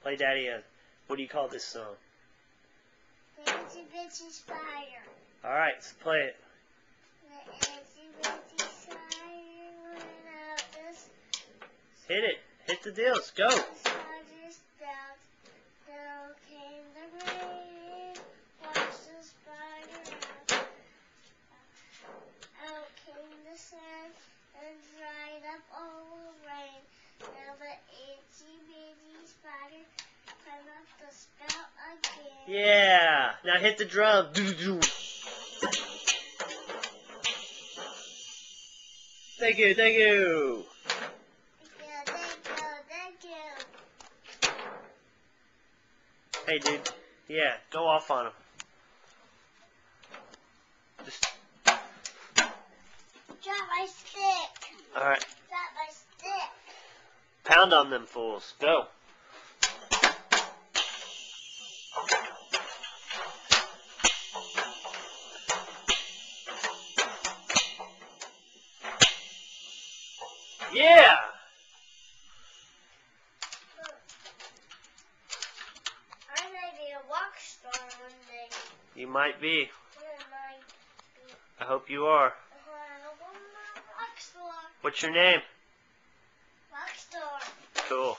Play Daddy a, what do you call this song? The Itsy Bitsy Spider. Alright, let's play it. The Itsy Bitsy Spider went out this. Hit it. Hit the deals. Go. The spider's down. Down came the rain. Watch the spider out. Out came the sun and dried up all the rain. Now the Itsy Bitsy Spider climbed up the spout again. Yeah. Now hit the drum. Thank you. Thank you. Thank you. Hey, dude. Yeah, go off on him. Just. Drop my stick. Alright. Drop my stick. Pound on them fools. Go. Yeah! I might be a rock star one day. You might be. I might be. I hope you are. Rock star. What's your name? Rock star. Cool.